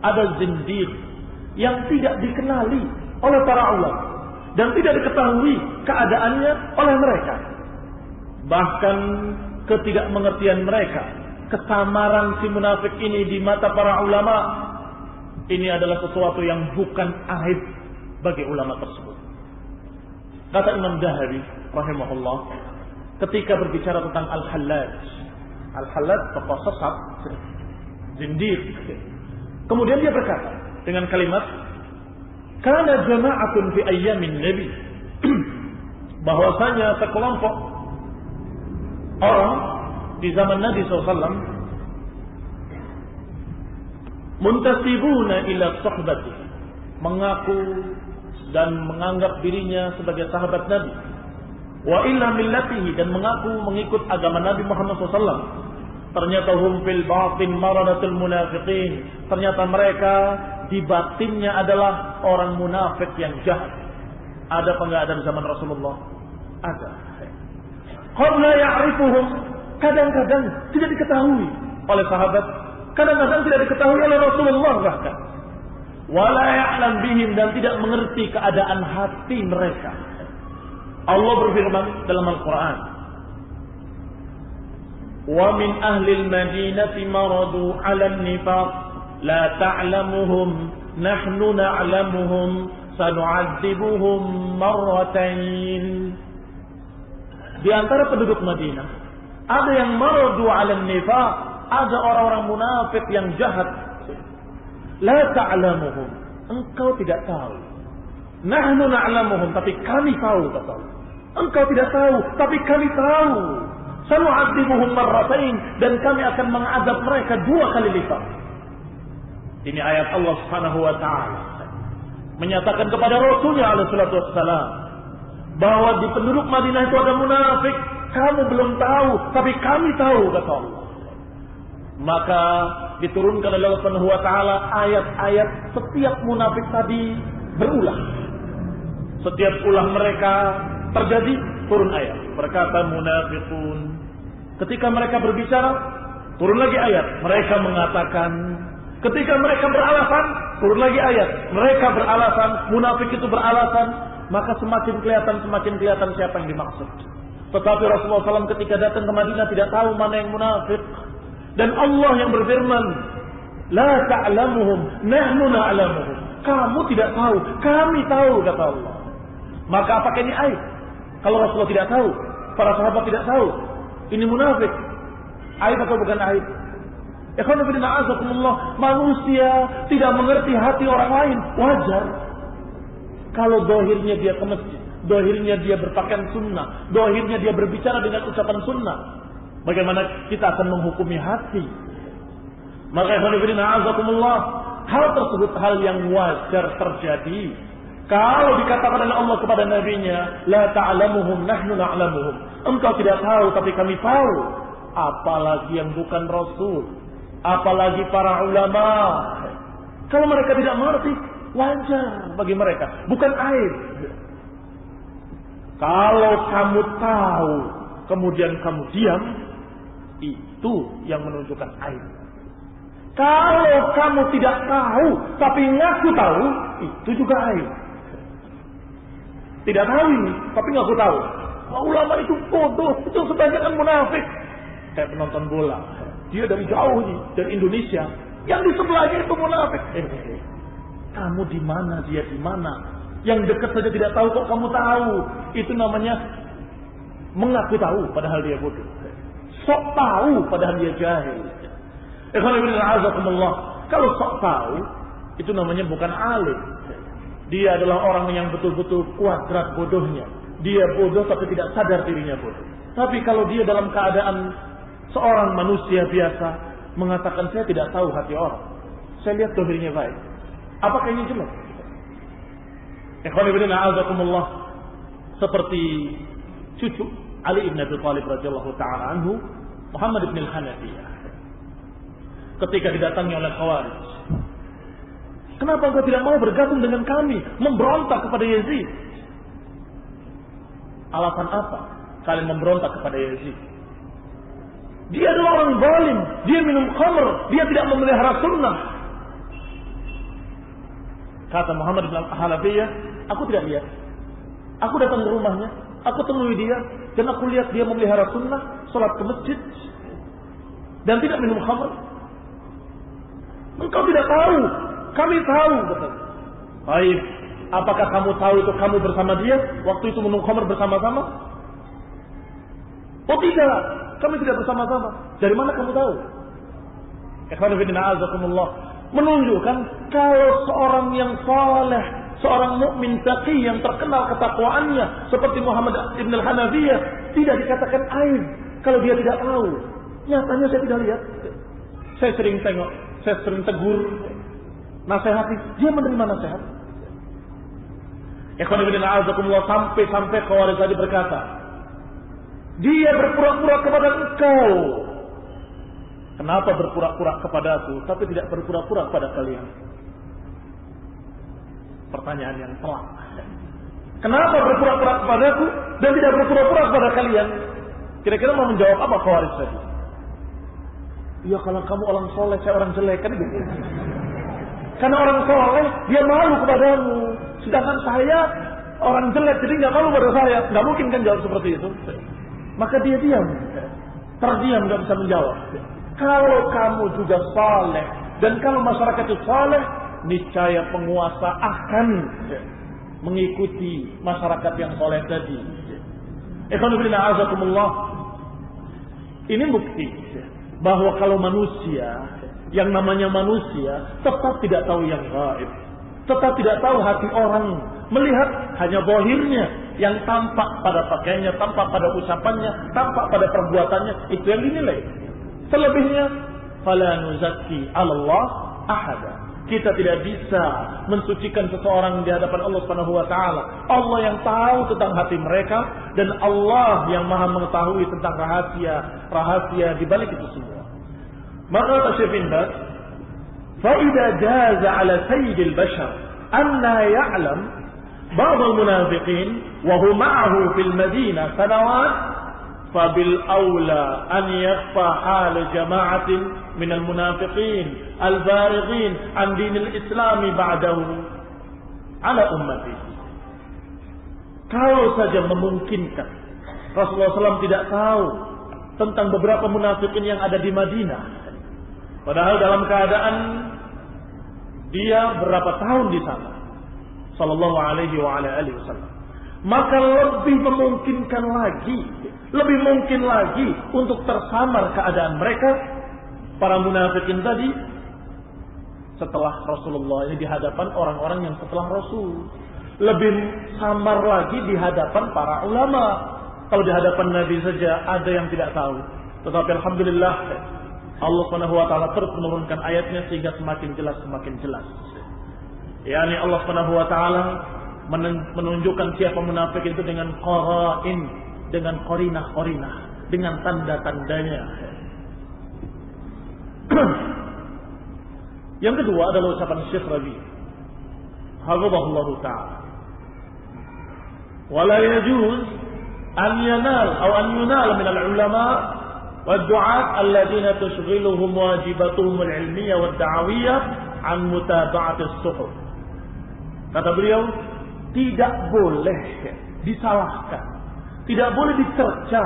ada zindiq yang tidak dikenali oleh para ulama dan tidak diketahui keadaannya oleh mereka. Bahkan ketidakmengertian mereka, kesamaran si munafik ini di mata para ulama, ini adalah sesuatu yang bukan aib bagi ulama tersebut. Kata Imam Dahabi rahimahullah ketika berbicara tentang Al-Hallaj. Al-Hallaj tokoh sesat zindiq. Kemudian dia berkata dengan kalimat, kana jama'atun fi ayyamin nabi, bahwasanya sekelompok orang di zaman Nabi SAW muntasibuna ila sahbati, mengaku dan menganggap dirinya sebagai sahabat Nabi, wa illa millatihi, dan mengaku mengikut agama Nabi Muhammad SAW. Ternyata hum fil batin maradatul munafiqin, ternyata mereka di batinnya adalah orang munafik yang jahat. Ada apa enggak ada di zaman Rasulullah? Ada. Qad la ya'rifuhum, kadang-kadang tidak diketahui oleh sahabat, kadang-kadang tidak diketahui oleh Rasulullah bahkan. Wala ya'lam bihim, dan tidak mengerti keadaan hati mereka. Allah berfirman dalam Al-Quran, wa min ahlil madinati maradu 'alan nifaq la ta'lamuhum nahnu na'lamuhum sanu'adzibuhum marratain. Di antara penduduk Madinah ada yang maradu 'alan nifaq, ada orang-orang munafik yang jahat. La ta'lamuhum, engkau tidak tahu. Nahnu na'lamuhum, tapi kami tahu, kata Allah. Engkau tidak tahu, tapi kami tahu. Sanu'adzibuhum marratain, dan kami akan mengadab mereka 2 kali lipat. Ini ayat Allah Subhanahu wa taala menyatakan kepada Rasulnya alaihi salatu wassalam bahwa di penduduk Madinah itu ada munafik. Kamu belum tahu, tapi kami tahu, kata Allah. Maka diturunkan oleh Allah Subhanahu wa taala ayat-ayat setiap munafik tadi berulang. Setiap ulah mereka terjadi, turun ayat. Berkata munafiqun. Ketika mereka berbicara, turun lagi ayat. Mereka mengatakan. Ketika mereka beralasan, turun lagi ayat. Mereka beralasan, munafik itu beralasan. Maka semakin kelihatan siapa yang dimaksud. Tetapi Rasulullah SAW ketika datang ke Madinah tidak tahu mana yang munafik. Dan Allah yang berfirman, la ta'lamuhum nahnu na'lamuhum. Kamu tidak tahu, kami tahu, kata Allah. Maka apakah ini aib? Kalau Rasulullah tidak tahu, para sahabat tidak tahu, ini munafik, aib atau bukan aib? Ikhwan fillah, azakumullah, manusia tidak mengerti hati orang lain, wajar. Kalau dohirnya dia ke masjid, dohirnya dia berpakaian sunnah, dohirnya dia berbicara dengan ucapan sunnah, bagaimana kita akan menghukumi hati? Maka ikhwan fillah, azakumullah, hal tersebut hal yang wajar terjadi. Kalau dikatakan oleh Allah kepada nabinya, la ta'lamuhum nahnu na'lamuhum, engkau tidak tahu tapi kami tahu. Apalagi yang bukan Rasul, apalagi para ulama. Kalau mereka tidak mengerti, wajar bagi mereka, bukan aib. Kalau kamu tahu kemudian kamu diam, itu yang menunjukkan aib. Kalau kamu tidak tahu tapi ngaku tahu, itu juga aib. Tidak tahu ini, tapi ngaku tahu. Ulama itu bodoh, itu sebanyak munafik. Kayak penonton bola, dia dari jauh nih, dari Indonesia, yang di sebelahnya itu munafik. Kamu di mana, dia di mana? Yang dekat saja tidak tahu kok kamu tahu. Itu namanya mengaku tahu, padahal dia bodoh. Sok tahu, padahal dia jahil. Kalau sok tahu, itu namanya bukan alim. Dia adalah orang yang betul-betul kuadrat bodohnya. Dia bodoh tapi tidak sadar dirinya bodoh. Tapi kalau dia dalam keadaan seorang manusia biasa mengatakan saya tidak tahu hati orang, saya lihat dohirnya baik, apakah ini jelek? Ikhwan fillah, a'azakumullah, seperti cucu Ali ibn Abi Thalib radhiyallahu taala anhu, Muhammad ibn al-Hanafiyah, ketika didatangi oleh Khawarij. Kenapa engkau tidak mau bergabung dengan kami, memberontak kepada Yazid? Alasan apa kalian memberontak kepada Yazid? Dia adalah orang zalim, dia minum khamr, dia tidak memelihara sunnah. Kata Muhammad bin Hanafiyah, aku tidak lihat. Aku datang ke rumahnya, aku temui dia, dan aku lihat dia memelihara sunnah, sholat ke masjid, dan tidak minum khamr. Engkau tidak tahu, kami tahu, kata. Baik, apakah kamu tahu itu kamu bersama dia waktu itu minum khamr bersama-sama? Oh tidak, kami tidak bersama-sama. Dari mana kamu tahu? Ikhwan fillah azakumullah, menunjukkan kalau seorang yang saleh, seorang mukmin taqi yang terkenal ketakwaannya seperti Muhammad ibn al-Hanafiyah tidak dikatakan aib kalau dia tidak tahu. Nyatanya saya tidak lihat. Saya sering tengok, saya sering tegur, nasihati, dia menerima nasihat. Ikhwan fillah azakumullah, sampai Khawarij tadi berkata, dia berpura-pura kepada engkau. Kenapa berpura-pura kepadaku tapi tidak berpura-pura kepada kalian? Pertanyaan yang telak. Kenapa berpura-pura kepadaku dan tidak berpura-pura kepada kalian? Kira-kira mau menjawab apa Khawarij tadi? Ya kalau kamu orang soleh, saya orang jelek, kan gitu. Karena orang soleh dia malu kepadamu, sedangkan saya orang jelek jadi nggak malu pada saya. Nggak mungkin kan jawab seperti itu. Maka dia diam, terdiam, nggak bisa menjawab. Kalau kamu juga saleh dan kalau masyarakat itu saleh, niscaya penguasa akan mengikuti masyarakat yang saleh tadi. Ikhwan fillah azakumullah, ini bukti bahwa kalau manusia, yang namanya manusia tetap tidak tahu yang gaib, tetap tidak tahu hati orang, melihat hanya zahirnya yang tampak pada pakaiannya, tampak pada ucapannya, tampak pada perbuatannya, itu yang dinilai. Selebihnya, fala nuzakki 'alallah ahada. Kita tidak bisa mensucikan seseorang di hadapan Allah Subhanahu wa taala. Allah yang tahu tentang hati mereka dan Allah yang Maha mengetahui tentang rahasia di balik itu semua. Maka Syekh bin Baz, fa idza jaza 'ala sayyidil bashar anna ya'lam ba'd al-munafiqin wa huwa ma'ahu fil Madinah sanawat فبالأولى أن يخفى حال جماعة من المنافقين البارغين عن دين الإسلام بعده على أمته. Kalau saja memungkinkan Rasulullah SAW tidak tahu tentang beberapa munafikin yang ada di Madinah, padahal dalam keadaan dia berapa tahun di sana, sallallahu alaihi wa ala alihi wasallam, maka lebih memungkinkan lagi, lebih mungkin lagi untuk tersamar keadaan mereka para munafikin tadi setelah Rasulullah ini di hadapan orang-orang yang setelah Rasul. Lebih samar lagi di hadapan para ulama. Kalau di hadapan Nabi saja ada yang tidak tahu, tetapi alhamdulillah Allah Subhanahu wa taala terus menurunkan ayatnya sehingga semakin jelas. Yani Allah Subhanahu wa taala menunjukkan siapa munafik itu dengan qara'in, dengan qarinah, dengan tanda-tandanya. Yang kedua adalah ucapan Syekh Rabi, hafizahullah ta'ala, wala yajuz an yanal aw an yunal min al-ulama wad-du'at alladhina tushghiluhum wajibatuhum al-ilmiyyah wad-da'awiyyah an mutaba'ati as-suhuf. Kata beliau, tidak boleh disalahkan, tidak boleh dicerca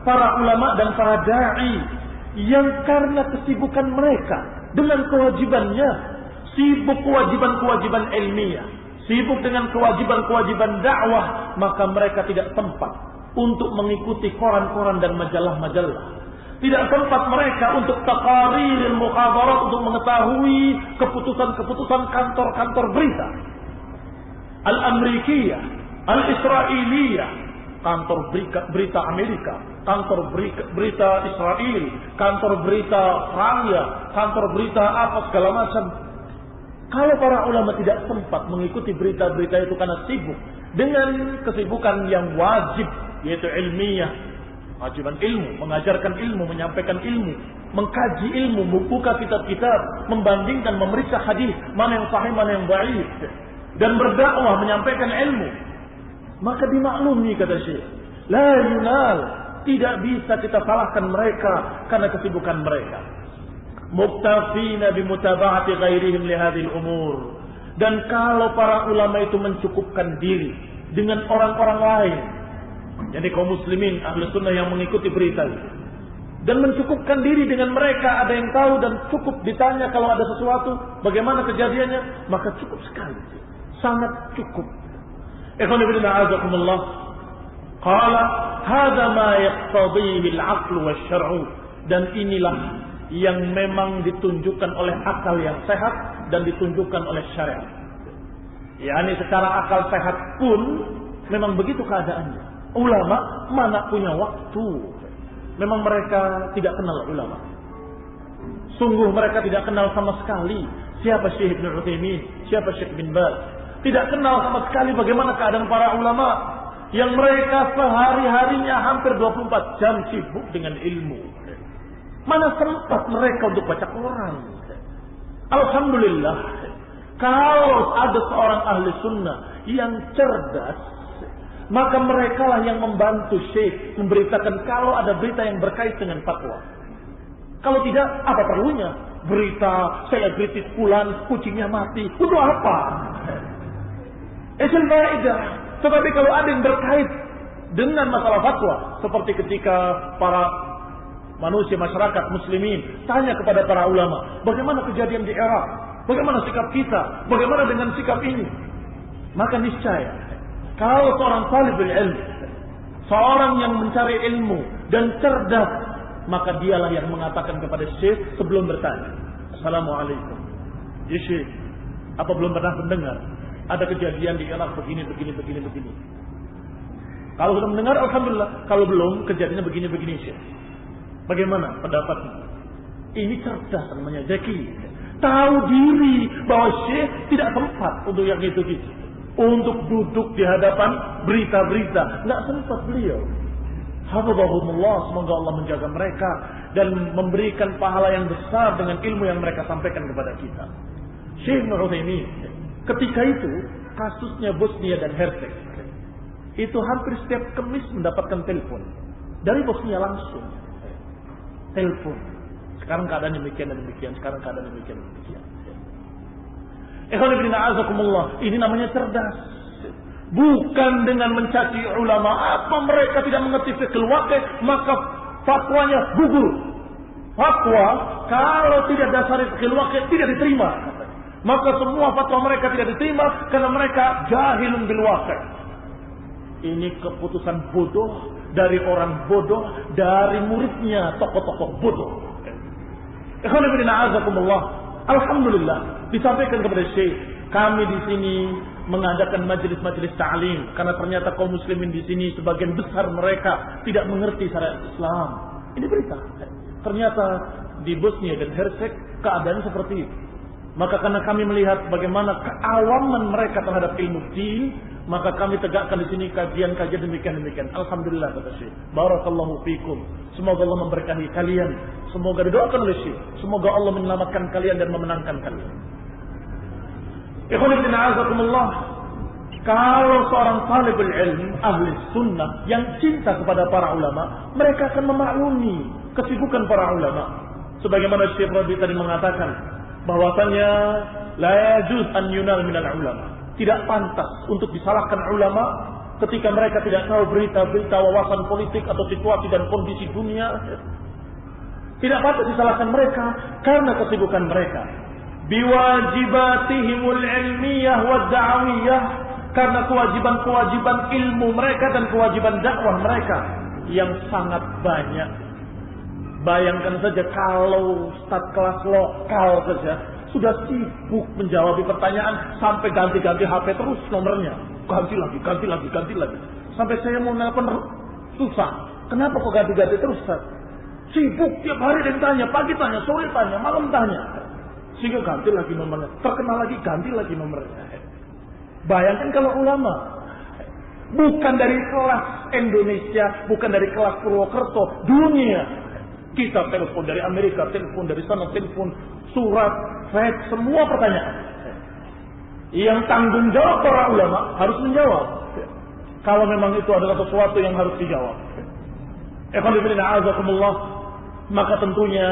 para ulama dan para da'i yang karena kesibukan mereka dengan kewajibannya, sibuk kewajiban-kewajiban ilmiah, sibuk dengan kewajiban-kewajiban dakwah, maka mereka tidak sempat untuk mengikuti koran-koran dan majalah-majalah. Tidak sempat mereka untuk taqarir al-mukhabarat, untuk mengetahui keputusan-keputusan kantor-kantor berita al-Amerikiyah, al-Israiliyah, kantor berita Amerika, kantor berita Israel, kantor berita Australia, kantor berita apa segala macam. Kalau para ulama tidak sempat mengikuti berita-berita itu karena sibuk dengan kesibukan yang wajib, yaitu ilmiah, kewajiban ilmu, mengajarkan ilmu, menyampaikan ilmu, mengkaji ilmu, membuka kitab-kitab, membandingkan, memeriksa hadis, mana yang sahih, mana yang dhaif, dan berdakwah, menyampaikan ilmu, maka dimaklumi, kata Syekh, la yunal, tidak bisa kita salahkan mereka karena kesibukan mereka. Muktafina bimutaba'ati ghairihim li hadhil umur. Dan kalau para ulama itu mencukupkan diri dengan orang-orang lain, jadi kaum muslimin ahli sunnah yang mengikuti berita itu, dan mencukupkan diri dengan mereka, ada yang tahu dan cukup ditanya kalau ada sesuatu bagaimana kejadiannya, maka cukup sekali, sangat cukup. Ikhwan fillah azakumullah, qala hadza ma yaqtadihi al-'aql wasyar'u, dan inilah yang memang ditunjukkan oleh akal yang sehat dan ditunjukkan oleh syariat. Yani secara akal sehat pun memang begitu keadaannya. Ulama mana punya waktu. Memang mereka tidak kenal ulama. Sungguh mereka tidak kenal sama sekali siapa Syekh Ibnu Utsaimin, siapa Syekh bin Baz. Tidak kenal sama sekali bagaimana keadaan para ulama yang mereka sehari-harinya hampir 24 jam sibuk dengan ilmu. Mana sempat mereka untuk baca Quran. Alhamdulillah, kalau ada seorang ahli sunnah yang cerdas, maka mereka lah yang membantu Syekh memberitakan kalau ada berita yang berkait dengan fatwa. Kalau tidak, apa perlunya berita selebritis fulan kucingnya mati? Untuk apa? Faedah. Tetapi kalau ada yang berkait dengan masalah fatwa, seperti ketika para manusia masyarakat muslimin tanya kepada para ulama, bagaimana kejadian di Irak? Bagaimana sikap kita? Bagaimana dengan sikap ini? Maka niscaya kalau seorang talibul ilmu, seorang yang mencari ilmu dan cerdas, maka dialah yang mengatakan kepada Syekh sebelum bertanya, Assalamualaikum. Ya Syekh, apa belum pernah mendengar ada kejadian di Irak begini. Kalau sudah mendengar, alhamdulillah. Kalau belum, kejadiannya begini Syekh. Bagaimana pendapatnya? Ini cerdas namanya, zaki. Tahu diri bahwa Syekh tidak sempat untuk yang itu. Untuk duduk di hadapan berita-berita. Tidak sempat beliau. Hafizahumullah, semoga Allah menjaga mereka dan memberikan pahala yang besar dengan ilmu yang mereka sampaikan kepada kita. Syekh Ibnu Utsaimin, ketika itu kasusnya Bosnia dan Herzegovina, itu hampir setiap Kamis mendapatkan telepon dari Bosnia langsung. Telepon. Sekarang keadaan demikian dan demikian. Sekarang keadaan demikian dan demikian. Ikhwan fillah a'azakumullah, ini namanya cerdas. Bukan dengan mencaci ulama. Apa mereka tidak mengerti fiqh waqi', maka fatwanya gugur. Fatwa kalau tidak dasari fiqh waqi' tidak diterima. Maka semua fatwa mereka tidak diterima karena mereka jahilun bil waqi'. Ini keputusan bodoh dari orang bodoh, dari muridnya tokoh-tokoh bodoh. Alhamdulillah disampaikan kepada Syekh, kami di sini mengadakan majelis-majelis ta'lim karena ternyata kaum muslimin di sini sebagian besar mereka tidak mengerti syariat Islam. Ini berita. Ternyata di Bosnia dan Herzegovina keadaan seperti itu. Maka karena kami melihat bagaimana keawaman mereka terhadap ilmu din, maka kami tegakkan di sini kajian-kajian demikian. Alhamdulillah kata Syekh. Barakallahu fikum. Semoga Allah memberkahi kalian. Semoga didoakan oleh Syekh. Semoga Allah menyelamatkan kalian dan memenangkan kalian. Ikhwan fillah a'azakumullah. Kalau seorang talibul ilm, ahli sunnah yang cinta kepada para ulama, mereka akan memaklumi kesibukan para ulama. Sebagaimana Syekh Rabi tadi mengatakan, bahwasanya la yajuz an yunal minal ulama. Tidak pantas untuk disalahkan ulama ketika mereka tidak tahu berita-berita wawasan politik atau situasi dan kondisi dunia. Tidak pantas disalahkan mereka karena kesibukan mereka. Biwajibatihimul ilmiyah wa da'awiyah, karena kewajiban-kewajiban ilmu mereka dan kewajiban dakwah mereka yang sangat banyak. Bayangkan saja kalau staf kelas lokal saja sudah sibuk menjawab pertanyaan sampai ganti-ganti HP terus nomornya. Ganti lagi. Sampai saya mau nelpon susah. Kenapa kok ganti-ganti terus, Ustaz? Sibuk tiap hari dia tanya, pagi tanya, sore tanya, malam tanya. Sehingga ganti lagi nomornya. Terkenal lagi, ganti lagi nomornya. Bayangkan kalau ulama bukan dari kelas Indonesia, bukan dari kelas Purwokerto, dunia. Kita telepon dari Amerika, telepon dari sana, telepon, surat, fax, semua pertanyaan. Yang tanggung jawab para ulama harus menjawab. Kalau memang itu adalah sesuatu yang harus dijawab. Maka tentunya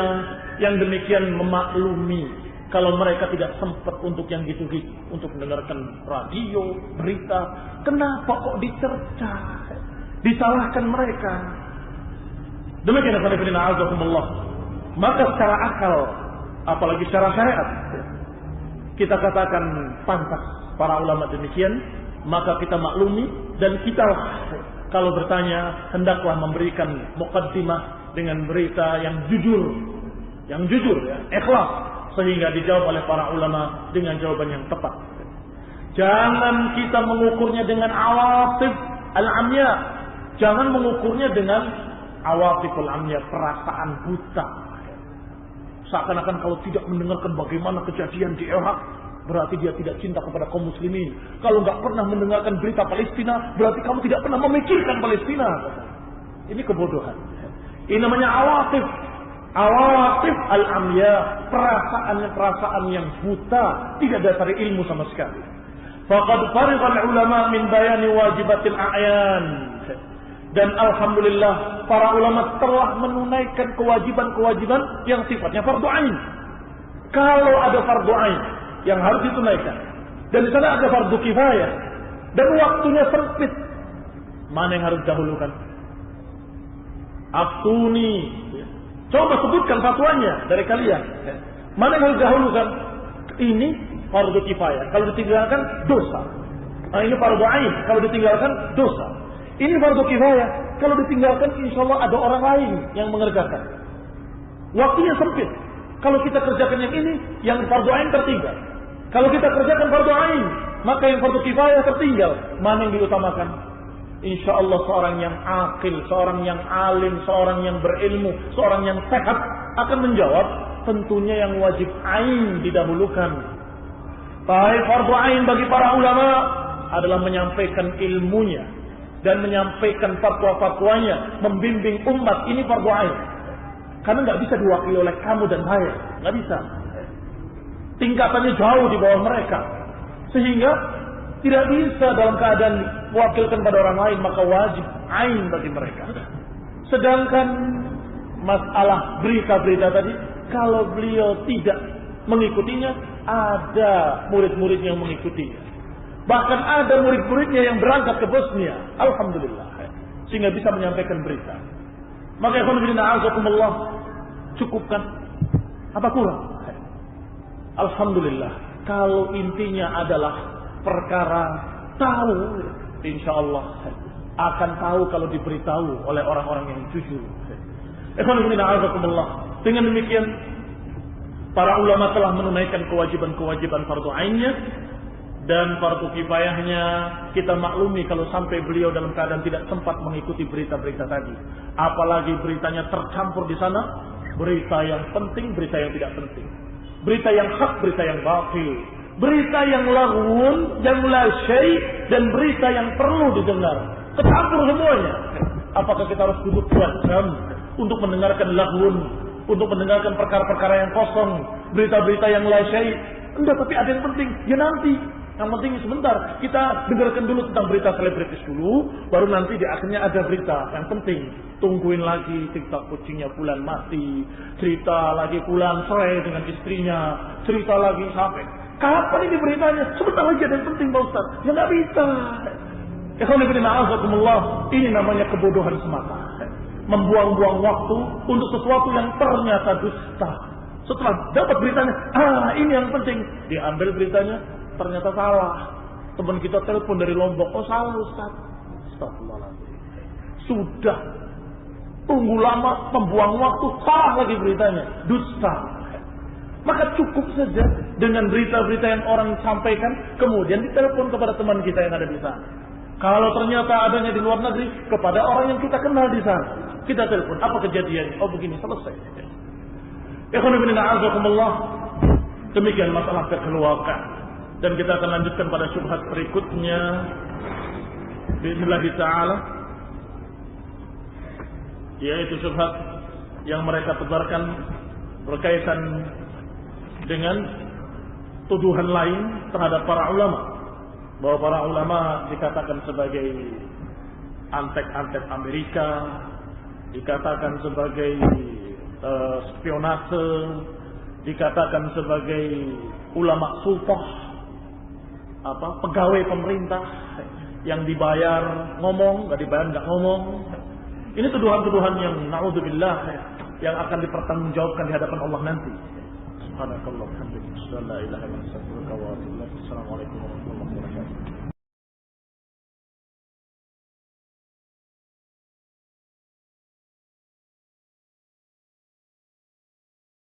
yang demikian memaklumi kalau mereka tidak sempat untuk yang gitu-gitu, untuk mendengarkan radio, berita. Kenapa kok dicerca, disalahkan mereka? Demikian maka secara akal, apalagi secara syariat, kita katakan pantas para ulama demikian, maka kita maklumi dan kita kalau bertanya hendaklah memberikan muqaddimah dengan berita yang jujur, yang jujur, ya, ikhlas, sehingga dijawab oleh para ulama dengan jawaban yang tepat. Jangan kita mengukurnya dengan awatif al-amya, jangan mengukurnya dengan awatiful amya, perasaan buta. Seakan-akan kalau tidak mendengarkan bagaimana kejadian di Irak, berarti dia tidak cinta kepada kaum muslimin. Kalau nggak pernah mendengarkan berita Palestina, berarti kamu tidak pernah memikirkan Palestina. Ini kebodohan. Ini namanya awatif. Awatif al-amya, perasaan yang buta, tidak dasari ilmu sama sekali. Faqad fariqal ulama min bayani wajibatil a'yan. Dan alhamdulillah para ulama telah menunaikan kewajiban-kewajiban yang sifatnya fardu ain. Kalau ada fardu ain yang harus ditunaikan, dan di sana ada fardu kifayah, dan waktunya sempit, mana yang harus dahulukan? Aftuni, coba sebutkan fatwanya dari kalian. Mana yang harus dahulukan? Ini fardu kifayah, kalau ditinggalkan dosa. Nah, ini fardu ain, kalau ditinggalkan dosa. Ini fardu kifayah, kalau ditinggalkan insyaallah ada orang lain yang mengerjakan. Waktunya sempit. Kalau kita kerjakan yang ini, yang fardu ain tertinggal. Kalau kita kerjakan fardu ain, maka yang fardu kifayah tertinggal. Mana yang diutamakan? Insyaallah seorang yang akil, seorang yang alim, seorang yang berilmu, seorang yang sehat akan menjawab, tentunya yang wajib ain didahulukan. Baik fardu ain bagi para ulama adalah menyampaikan ilmunya dan menyampaikan fatwa-fatwanya, membimbing umat, ini fardu ain. Karena nggak bisa diwakili oleh kamu dan saya, nggak bisa. Tingkatannya jauh di bawah mereka, sehingga tidak bisa dalam keadaan mewakilkan pada orang lain, maka wajib ain bagi mereka. Sedangkan masalah berita-berita tadi, kalau beliau tidak mengikutinya, ada murid-murid yang mengikutinya. Bahkan ada murid-muridnya yang berangkat ke Bosnia, alhamdulillah, sehingga bisa menyampaikan berita. Maka alhamdulillah, cukupkan? Apa kurang? Alhamdulillah, kalau intinya adalah perkara tahu, insyaallah akan tahu kalau diberitahu oleh orang-orang yang jujur. Alhamdulillah, dengan demikian para ulama telah menunaikan kewajiban-kewajiban fardu ainnya. Dan fardu kifayahnya kita maklumi kalau sampai beliau dalam keadaan tidak sempat mengikuti berita-berita tadi. Apalagi beritanya tercampur di sana, berita yang penting, berita yang tidak penting. Berita yang hak, berita yang batil. Berita yang laghun, yang la syai', dan berita yang perlu didengar. Tercampur semuanya. Apakah kita harus duduk 2 jam untuk mendengarkan laghun, untuk mendengarkan perkara-perkara yang kosong, berita-berita yang la syai'? Enggak, tapi ada yang penting. Ya nanti. Yang penting sebentar, kita dengarkan dulu tentang berita selebritis dulu, baru nanti di akhirnya ada berita yang penting. Tungguin lagi TikTok kucingnya Fulan mati, cerita lagi Fulan cerai dengan istrinya, cerita lagi sampai kapan ini beritanya? Sebentar lagi ada yang penting Pak Ustaz. Ya nggak bisa. Ini namanya kebodohan semata. Membuang-buang waktu untuk sesuatu yang ternyata dusta. Setelah dapat beritanya, ini yang penting, diambil beritanya. Ternyata salah. Teman kita telepon dari Lombok, oh salah Ustaz. Astagfirullahaladzim. Sudah tunggu lama, membuang waktu, salah lagi beritanya, dusta. Maka cukup saja dengan berita-berita yang orang sampaikan, kemudian ditelepon kepada teman kita yang ada di sana. Kalau ternyata adanya di luar negeri, kepada orang yang kita kenal di sana, kita telepon, apa kejadiannya? Oh begini, selesai. Demikian masalah kekeluargaan. Dan kita akan lanjutkan pada syubhat berikutnya. Bismillah ta'ala. Yaitu syubhat yang mereka tebarkan berkaitan dengan tuduhan lain terhadap para ulama. Bahwa para ulama dikatakan sebagai antek-antek Amerika, dikatakan sebagai spionase, dikatakan sebagai ulama sultah, pegawai pemerintah yang dibayar ngomong, nggak dibayar nggak ngomong. Ini tuduhan-tuduhan yang naudzubillah yang akan dipertanggungjawabkan di hadapan Allah nanti. Subhanakallah, alhamdulillah, la ilaha illa anta, astaghfiruka wa atubu ilaik. Assalamualaikum warahmatullahi wabarakatuh.